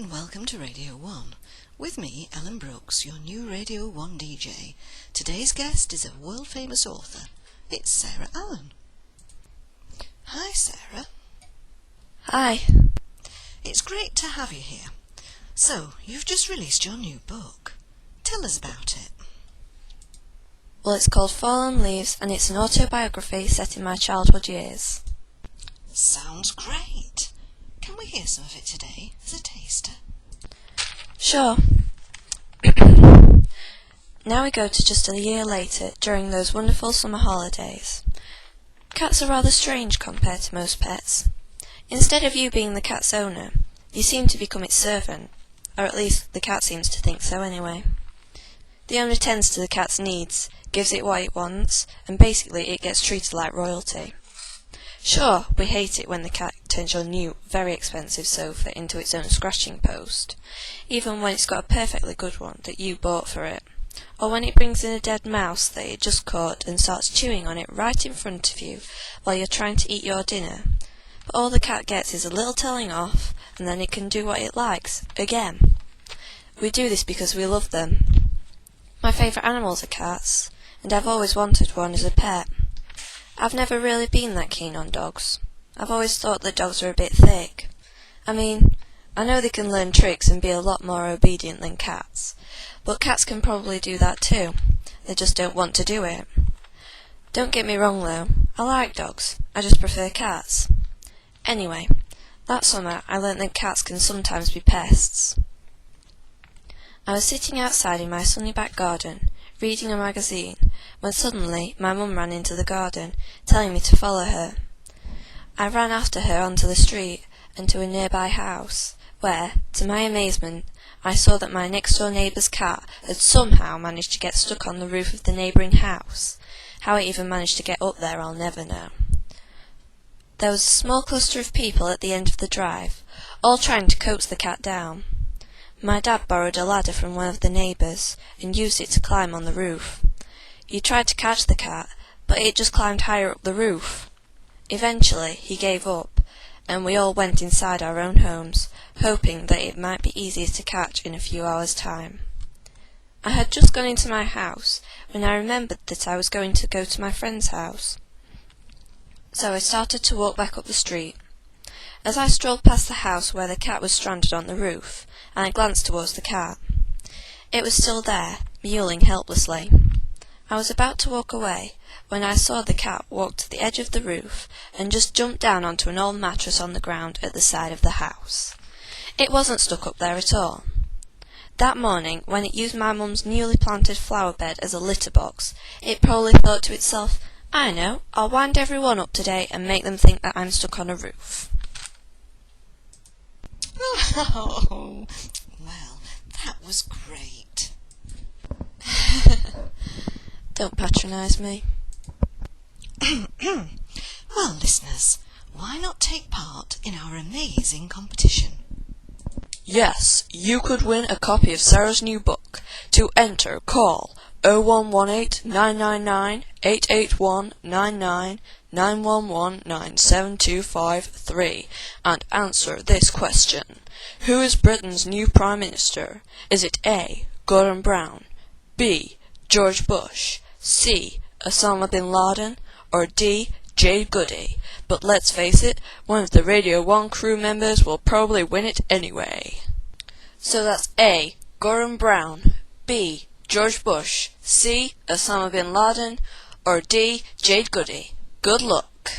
and welcome to Radio 1. With me, Ellen Brooks, your new Radio 1 DJ. Today's guest is a world-famous author. It's Sarah Allen. Hi, Sarah. Hi. It's great to have you here. So, you've just released your new book. Tell us about it. Well, it's called Fallen Leaves, and it's an autobiography set in my childhood years. Sounds great. Can we hear some of it today as a taster? Sure. Now we go to just a year later, during those wonderful summer holidays. Cats are rather strange compared to most pets. Instead of you being the cat's owner, you seem to become its servant, or at least the cat seems to think so anyway. The owner tends to the cat's needs, gives it what it wants, and basically it gets treated like royalty. Sure, we hate it when the cat turns your new, very expensive sofa into its own scratching post, even when it's got a perfectly good one that you bought for it, or when it brings in a dead mouse that it just caught and starts chewing on it right in front of you while you're trying to eat your dinner. But all the cat gets is a little telling off, and then it can do what it likes, again. We do this because we love them. My favourite animals are cats, and I've always wanted one as a pet. I've never really been that keen on dogs. I've always thought that dogs are a bit thick. I mean, I know they can learn tricks and be a lot more obedient than cats, but cats can probably do that too. They just don't want to do it. Don't get me wrong though, I like dogs, I just prefer cats. Anyway, that summer I learnt that cats can sometimes be pests. I was sitting outside in my sunny back garden, reading a magazine, when suddenly my mum ran into the garden, telling me to follow her. I ran after her onto the street and to a nearby house, where, to my amazement, I saw that my next-door neighbour's cat had somehow managed to get stuck on the roof of the neighbouring house. How it even managed to get up there I'll never know. There was a small cluster of people at the end of the drive, all trying to coax the cat down. My dad borrowed a ladder from one of the neighbours and used it to climb on the roof. He tried to catch the cat, but it just climbed higher up the roof. Eventually, he gave up, and we all went inside our own homes, hoping that it might be easier to catch in a few hours' time. I had just gone into my house when I remembered that I was going to go to my friend's house. So I started to walk back up the street. As I strolled past the house where the cat was stranded on the roof, and I glanced towards the cat. It was still there, mewling helplessly. I was about to walk away, when I saw the cat walk to the edge of the roof and just jump down onto an old mattress on the ground at the side of the house. It wasn't stuck up there at all. That morning, when it used my mum's newly planted flower bed as a litter box, it probably thought to itself, I know, I'll wind everyone up today and make them think that I'm stuck on a roof. Oh, well, that was great. Don't patronise me. Well, listeners, why not take part in our amazing competition? Yes, you could win a copy of Sarah's new book. To enter, call 0118 999 881 911 97253 and answer this question. Who is Britain's new Prime Minister? Is it A. Gordon Brown, B. George Bush, C. Osama bin Laden, or D. Jade Goody? But let's face it, one of the Radio 1 crew members will probably win it anyway. So that's A. Gordon Brown, B. George Bush, C. Osama bin Laden, or D. Jade Goody. Good luck.